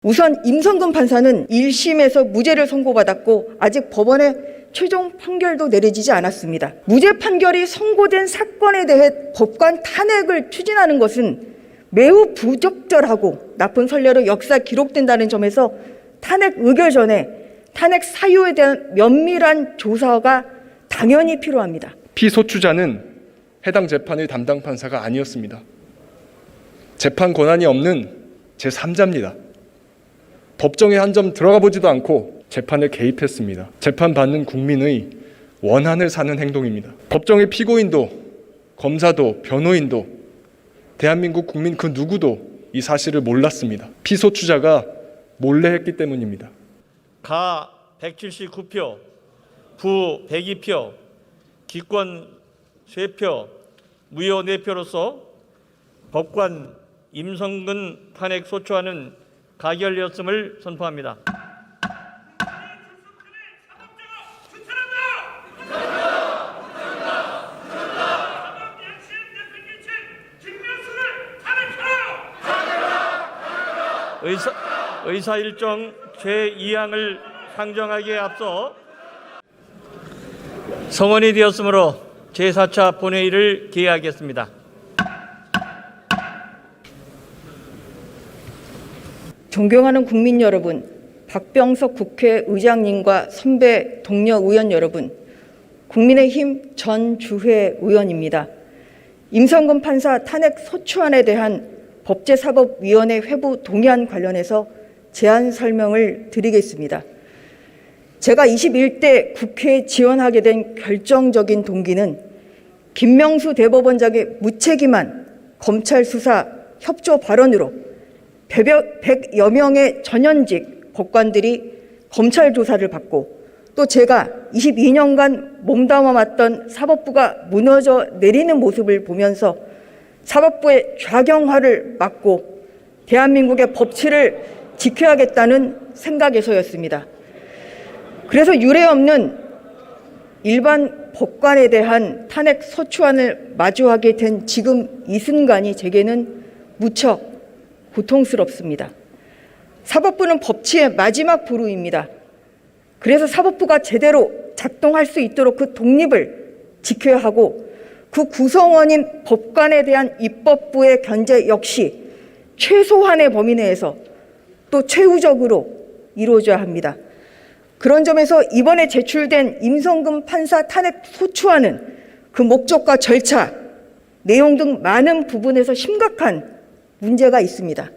우선 임성근 판사는 1심에서 무죄를 선고받았고 아직 법원의 최종 판결도 내려지지 않았습니다. 무죄 판결이 선고된 사건에 대해 법관 탄핵을 추진하는 것은 매우 부적절하고 나쁜 선례로 역사 기록된다는 점에서 탄핵 의결 전에 탄핵 사유에 대한 면밀한 조사가 당연히 필요합니다. 피소추자는 해당 재판의 담당 판사가 아니었습니다. 재판 권한이 없는 제3자입니다. 법정에 한 점 들어가 보지도 않고 재판에 개입했습니다. 재판받는 국민의 원한을 사는 행동입니다. 법정의 피고인도 검사도 변호인도 대한민국 국민 그 누구도 이 사실을 몰랐습니다. 피소추자가 몰래 했기 때문입니다. 가 179표, 부 102표, 기권 3표, 무효 4표로서 법관 임성근 탄핵 소추안은 가결되었음을 선포합니다. 의사일정 제2항을 상정하기에 앞서 성원이 되었으므로 제4차 본회의를 개의하겠습니다. 존경하는 국민 여러분, 박병석 국회의장님과 선배 동료 의원 여러분, 국민의힘 전주회 의원입니다. 임성근 판사 탄핵 소추안에 대한 법제사법위원회 회부 동의안 관련해서 제안 설명을 드리겠습니다. 제가 21대 국회에 지원하게 된 결정적인 동기는 김명수 대법원장의 무책임한 검찰 수사 협조 발언으로 100여 명의 전현직 법관들이 검찰 조사를 받고 또 제가 22년간 몸담아왔던 사법부가 무너져 내리는 모습을 보면서 사법부의 좌경화를 막고 대한민국의 법치를 지켜야겠다는 생각에서였습니다. 그래서 유례없는 일반 법관에 대한 탄핵 소추안을 마주하게 된 지금 이 순간이 제게는 무척 고통스럽습니다. 사법부는 법치의 마지막 보루입니다. 그래서 사법부가 제대로 작동할 수 있도록 그 독립을 지켜야 하고 그 구성원인 법관에 대한 입법부의 견제 역시 최소한의 범위 내에서 또 최우적으로 이루어져야 합니다. 그런 점에서 이번에 제출된 임성근 판사 탄핵 소추안은 그 목적과 절차, 내용 등 많은 부분에서 심각한 문제가 있습니다.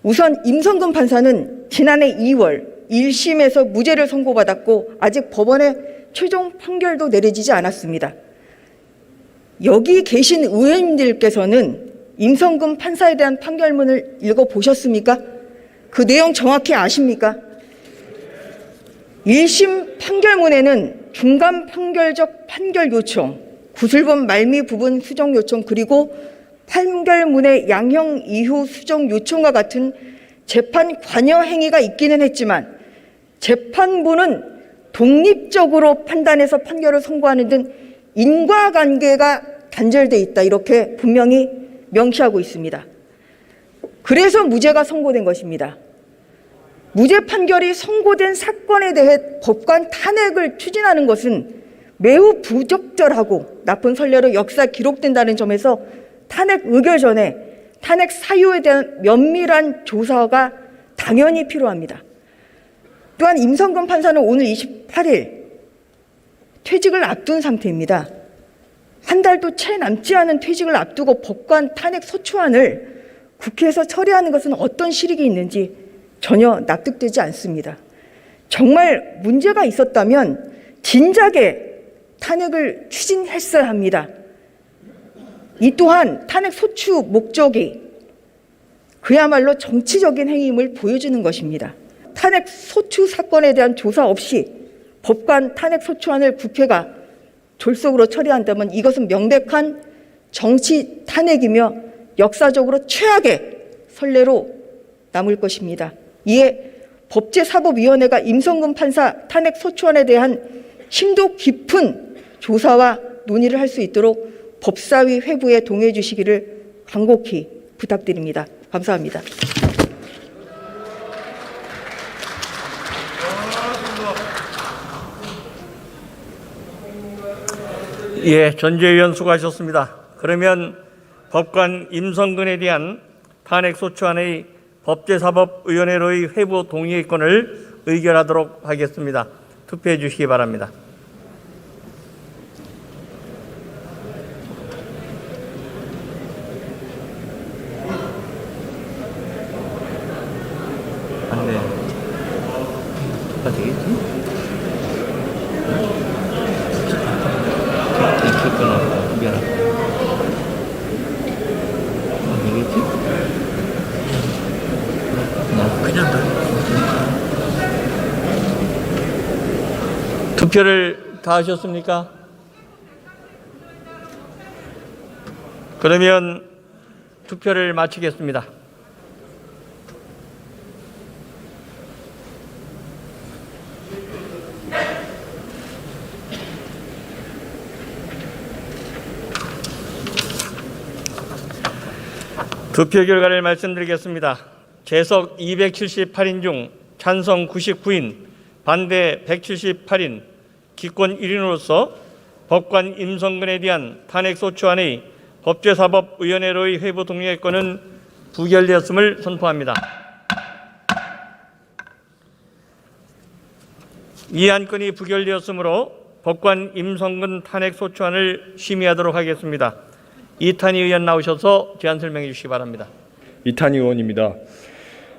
우선 임성근 판사는 지난해 2월 1심에서 무죄를 선고받았고 아직 법원의 최종 판결도 내려지지 않았습니다. 여기 계신 의원님들께서는 임성근 판사에 대한 판결문을 읽어보셨습니까? 그 내용 정확히 아십니까? 1심 판결문에는 중간 판결적 판결 요청, 구술본 말미 부분 수정 요청 그리고 판결문의 양형 이후 수정 요청과 같은 재판 관여 행위가 있기는 했지만 재판부는 독립적으로 판단해서 판결을 선고하는 등 인과관계가 단절돼 있다 이렇게 분명히 명시하고 있습니다. 그래서 무죄가 선고된 것입니다. 무죄 판결이 선고된 사건에 대해 법관 탄핵을 추진하는 것은 매우 부적절하고 나쁜 선례로 역사 기록된다는 점에서 탄핵 의결 전에 탄핵 사유에 대한 면밀한 조사가 당연히 필요합니다. 또한 임성근 판사는 오늘 28일 퇴직을 앞둔 상태입니다. 한 달도 채 남지 않은 퇴직을 앞두고 법관 탄핵 소추안을 국회에서 처리하는 것은 어떤 실익이 있는지 전혀 납득되지 않습니다. 정말 문제가 있었다면 진작에 탄핵을 추진했어야 합니다. 이 또한 탄핵 소추 목적이 그야말로 정치적인 행위임을 보여주는 것입니다. 탄핵 소추 사건에 대한 조사 없이 법관 탄핵 소추안을 국회가 졸속으로 처리한다면 이것은 명백한 정치 탄핵이며 역사적으로 최악의 선례로 남을 것입니다. 이에 법제사법위원회가 임성근 판사 탄핵 소추안에 대한 심도 깊은 조사와 논의를 할 수 있도록 법사위 회부에 동의해 주시기를 간곡히 부탁드립니다. 감사합니다. 예, 전재위원 수고하셨습니다. 그러면 법관 임성근에 대한 탄핵소추안의 법제사법위원회로의 회부 동의권을 의결하도록 하겠습니다. 투표해 주시기 바랍니다. 안 돼. 다 되겠지? 투표를 다 하셨습니까? 그러면 투표를 마치겠습니다. 투표 결과를 말씀드리겠습니다. 재석 278인 중 찬성 99인, 반대 178인, 기권 1인으로서 법관 임성근에 대한 탄핵소추안의 법제사법위원회로의 회부 동의권은 부결되었음을 선포합니다. 이 안건이 부결되었으므로 법관 임성근 탄핵소추안을 심의하도록 하겠습니다. 이탄희 의원 나오셔서 제안 설명해 주시기 바랍니다. 이탄희 의원입니다.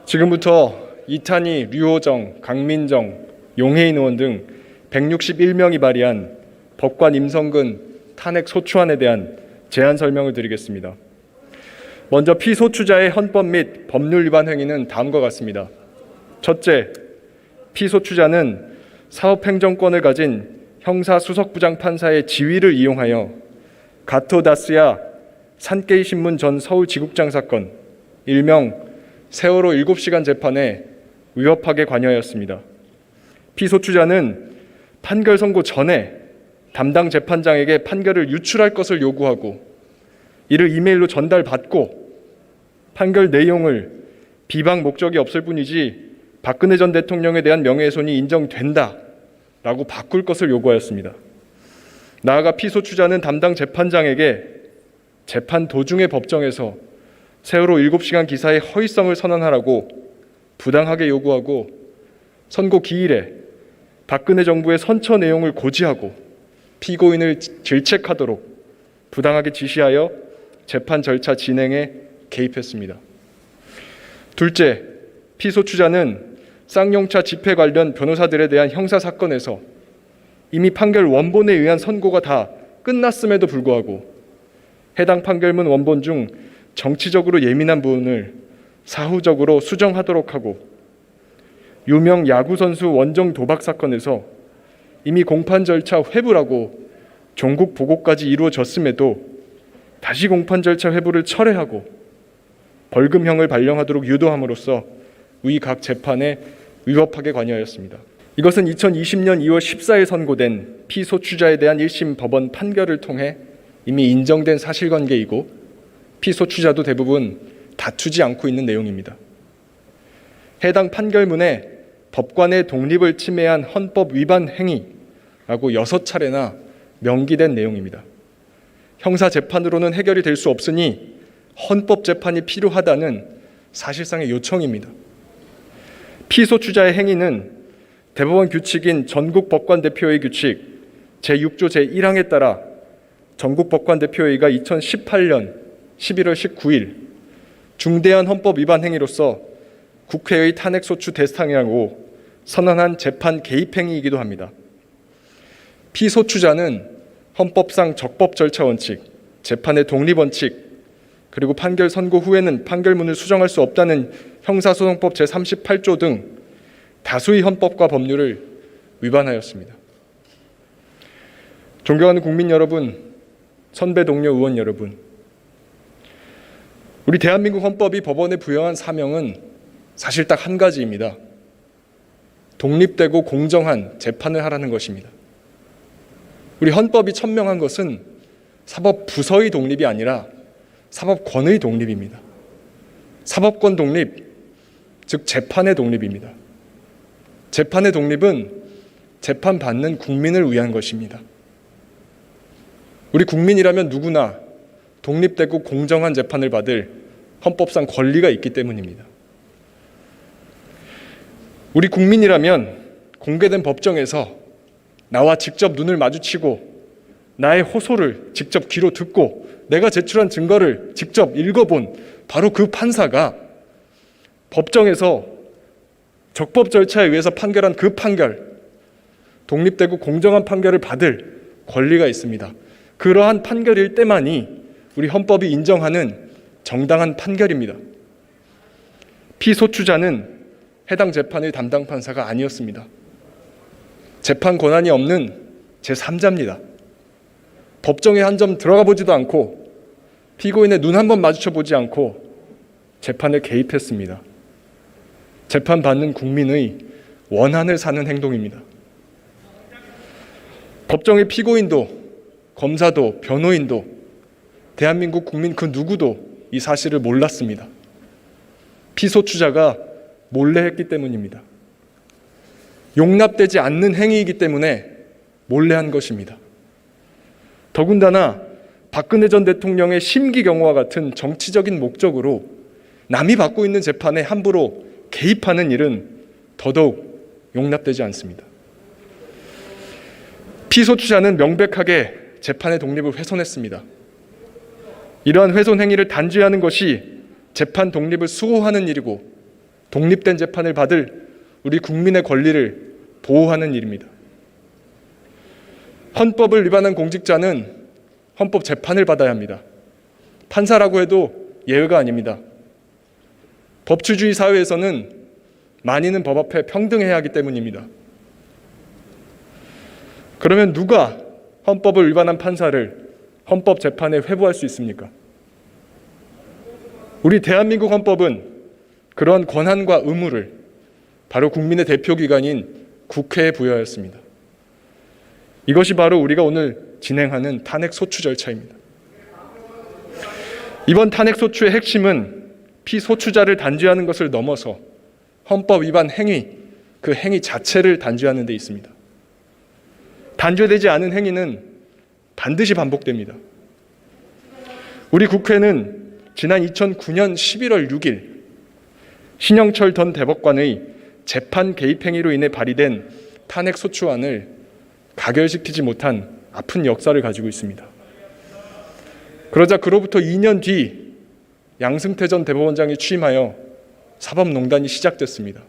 지금부터 이탄희, 류호정, 강민정, 용해인 의원 등 161명이 발의한 법관 임성근 탄핵 소추안에 대한 제안 설명을 드리겠습니다. 먼저 피소추자의 헌법 및 법률 위반 행위는 다음과 같습니다. 첫째, 피소추자는 사법행정권을 가진 형사수석부장 판사의 지위를 이용하여 가토 다스야 산케이 신문 전 서울지국장 사건, 일명 세월호 7시간 재판에 위협하게 관여하였습니다. 피소추자는 판결 선고 전에 담당 재판장에게 판결을 유출할 것을 요구하고 이를 이메일로 전달받고 판결 내용을 비방 목적이 없을 뿐이지 박근혜 전 대통령에 대한 명예훼손이 인정된다라고 바꿀 것을 요구하였습니다. 나아가 피소추자는 담당 재판장에게 재판 도중에 법정에서 세월호 7시간 기사의 허위성을 선언하라고 부당하게 요구하고 선고 기일에 박근혜 정부의 선처 내용을 고지하고 피고인을 질책하도록 부당하게 지시하여 재판 절차 진행에 개입했습니다. 둘째, 피소추자는 쌍용차 집회 관련 변호사들에 대한 형사사건에서 이미 판결 원본에 의한 선고가 다 끝났음에도 불구하고 해당 판결문 원본 중 정치적으로 예민한 부분을 사후적으로 수정하도록 하고 유명 야구선수 원정 도박 사건에서 이미 공판 절차 회부라고 종국 보고까지 이루어졌음에도 다시 공판 절차 회부를 철회하고 벌금형을 발령하도록 유도함으로써 위 각 재판에 위법하게 관여하였습니다. 이것은 2020년 2월 14일 선고된 피소추자에 대한 1심 법원 판결을 통해 이미 인정된 사실관계이고 피소추자도 대부분 다투지 않고 있는 내용입니다. 해당 판결문에 법관의 독립을 침해한 헌법 위반 행위라고 6차례나 명기된 내용입니다. 형사재판으로는 해결이 될 수 없으니 헌법재판이 필요하다는 사실상의 요청입니다. 피소추자의 행위는 대법원 규칙인 전국법관대표회의 규칙 제6조 제1항에 따라 전국법관대표회의가 2018년 11월 19일 중대한 헌법 위반 행위로서 국회의 탄핵소추 대상이라고 선언한 재판 개입 행위이기도 합니다. 피소추자는 헌법상 적법 절차 원칙, 재판의 독립 원칙, 그리고 판결 선고 후에는 판결문을 수정할 수 없다는 형사소송법 제38조 등 다수의 헌법과 법률을 위반하였습니다. 존경하는 국민 여러분, 선배 동료 의원 여러분, 우리 대한민국 헌법이 법원에 부여한 사명은 사실 딱 한 가지입니다. 독립되고 공정한 재판을 하라는 것입니다. 우리 헌법이 천명한 것은 사법부서의 독립이 아니라 사법권의 독립입니다. 사법권 독립, 즉 재판의 독립입니다. 재판의 독립은 재판받는 국민을 위한 것입니다. 우리 국민이라면 누구나 독립되고 공정한 재판을 받을 헌법상 권리가 있기 때문입니다. 우리 국민이라면 공개된 법정에서 나와 직접 눈을 마주치고 나의 호소를 직접 귀로 듣고 내가 제출한 증거를 직접 읽어본 바로 그 판사가 법정에서 적법 절차에 의해서 판결한 그 판결, 독립되고 공정한 판결을 받을 권리가 있습니다. 그러한 판결일 때만이 우리 헌법이 인정하는 정당한 판결입니다. 피소추자는 해당 재판의 담당 판사가 아니었습니다. 재판 권한이 없는 제3자입니다. 법정에 한 점 들어가 보지도 않고 피고인의 눈 한 번 마주쳐 보지 않고 재판에 개입했습니다. 재판받는 국민의 원한을 사는 행동입니다. 법정의 피고인도 검사도 변호인도 대한민국 국민 그 누구도 이 사실을 몰랐습니다. 피소추자가 몰래 했기 때문입니다. 용납되지 않는 행위이기 때문에 몰래 한 것입니다. 더군다나 박근혜 전 대통령의 심기경호와 같은 정치적인 목적으로 남이 받고 있는 재판에 함부로 개입하는 일은 더더욱 용납되지 않습니다. 피소추자는 명백하게 재판의 독립을 훼손했습니다. 이러한 훼손 행위를 단죄하는 것이 재판 독립을 수호하는 일이고 독립된 재판을 받을 우리 국민의 권리를 보호하는 일입니다. 헌법을 위반한 공직자는 헌법 재판을 받아야 합니다. 판사라고 해도 예외가 아닙니다. 법치주의 사회에서는 만인은 법 앞에 평등해야 하기 때문입니다. 그러면 누가 헌법을 위반한 판사를 헌법 재판에 회부할 수 있습니까? 우리 대한민국 헌법은 그러한 권한과 의무를 바로 국민의 대표기관인 국회에 부여하였습니다. 이것이 바로 우리가 오늘 진행하는 탄핵소추 절차입니다. 이번 탄핵소추의 핵심은 피소추자를 단죄하는 것을 넘어서 헌법 위반 행위, 그 행위 자체를 단죄하는 데 있습니다. 단죄되지 않은 행위는 반드시 반복됩니다. 우리 국회는 지난 2009년 11월 6일 신영철 전 대법관의 재판 개입 행위로 인해 발의된 탄핵소추안을 가결시키지 못한 아픈 역사를 가지고 있습니다. 그러자 그로부터 2년 뒤 양승태 전 대법원장이 취임하여 사법농단이 시작됐습니다.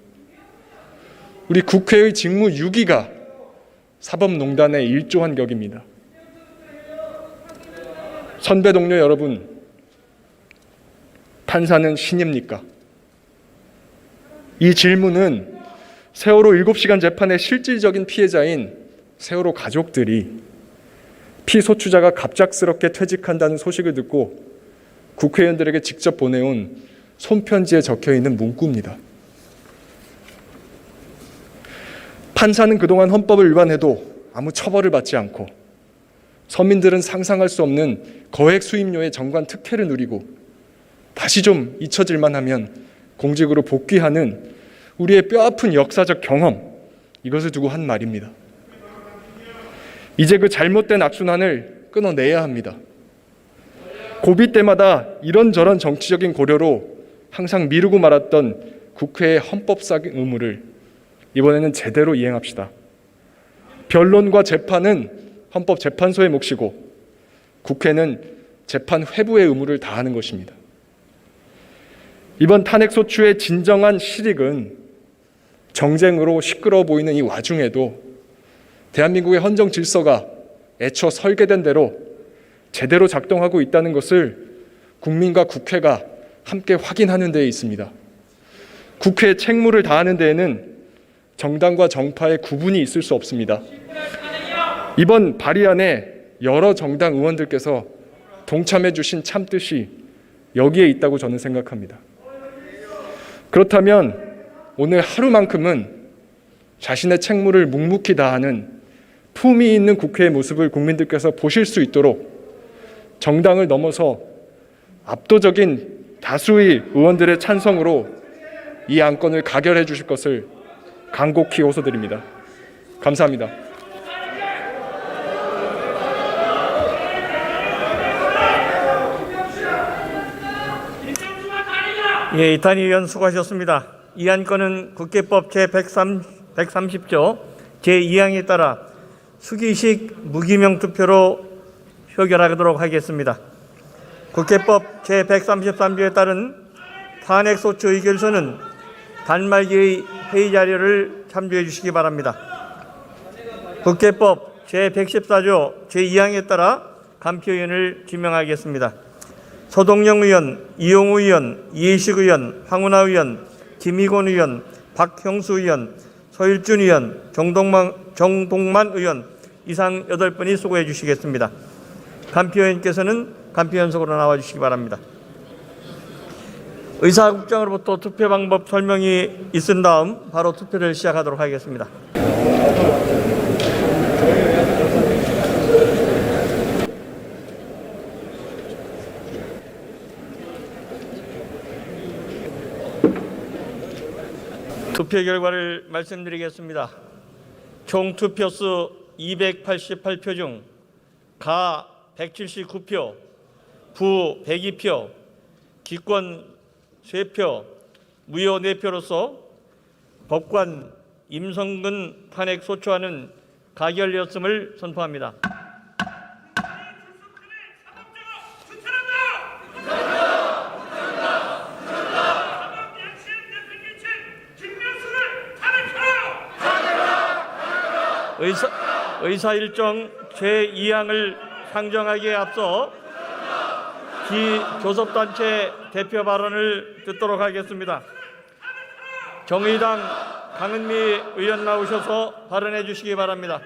우리 국회의 직무 6위가 사법농단에 일조한 격입니다. 선배 동료 여러분, 판사는 신입니까? 이 질문은 세월호 7시간 재판의 실질적인 피해자인 세월호 가족들이 피소추자가 갑작스럽게 퇴직한다는 소식을 듣고 국회의원들에게 직접 보내온 손편지에 적혀있는 문구입니다. 판사는 그동안 헌법을 위반해도 아무 처벌을 받지 않고 서민들은 상상할 수 없는 거액 수임료의 정관 특혜를 누리고 다시 좀 잊혀질만 하면 공직으로 복귀하는 우리의 뼈아픈 역사적 경험, 이것을 두고 한 말입니다. 이제 그 잘못된 악순환을 끊어내야 합니다. 고비 때마다 이런저런 정치적인 고려로 항상 미루고 말았던 국회의 헌법상 의무를 이번에는 제대로 이행합시다. 변론과 재판은 헌법재판소의 몫이고 국회는 재판 회부의 의무를 다하는 것입니다. 이번 탄핵소추의 진정한 실익은 정쟁으로 시끄러워 보이는 이 와중에도 대한민국의 헌정 질서가 애초 설계된 대로 제대로 작동하고 있다는 것을 국민과 국회가 함께 확인하는 데에 있습니다. 국회의 책무를 다하는 데에는 정당과 정파의 구분이 있을 수 없습니다. 이번 발의안에 여러 정당 의원들께서 동참해 주신 참뜻이 여기에 있다고 저는 생각합니다. 그렇다면 오늘 하루만큼은 자신의 책무를 묵묵히 다하는 품위 있는 국회의 모습을 국민들께서 보실 수 있도록 정당을 넘어서 압도적인 다수의 의원들의 찬성으로 이 안건을 가결해 주실 것을 간곡히 호소드립니다. 감사합니다. 예, 이탄희 의원 수고하셨습니다. 이 안건은 국회법 제130조 제2항에 따라 수기식 무기명 투표로 표결하도록 하겠습니다. 국회법 제133조에 따른 탄핵소추 의결서는 단말기의 회의 자료를 참조해 주시기 바랍니다. 국회법 제114조 제2항에 따라 간표위원을 지명하겠습니다. 서동영 의원, 이용우 의원, 이해식 의원, 황운하 의원, 김희곤 의원, 박형수 의원, 서일준 의원, 정동만 의원 이상 8분이 수고해 주시겠습니다. 간표위원께서는 간표연석으로 나와 주시기 바랍니다. 의사국장으로부터 투표 방법 설명이 있은 다음 바로 투표를 시작하도록 하겠습니다. 투표 결과를 말씀드리겠습니다. 총 투표수 288표 중 가 179표, 부 102표, 기권 3표, 무효 4표로서 법관 임성근 탄핵 소추안은 가결되었음을 선포합니다. 의사일정 제2항을 상정하기에 앞서 기교섭단체 대표 발언을 듣도록 하겠습니다. 정의당 강은미 의원 나오셔서 발언해 주시기 바랍니다.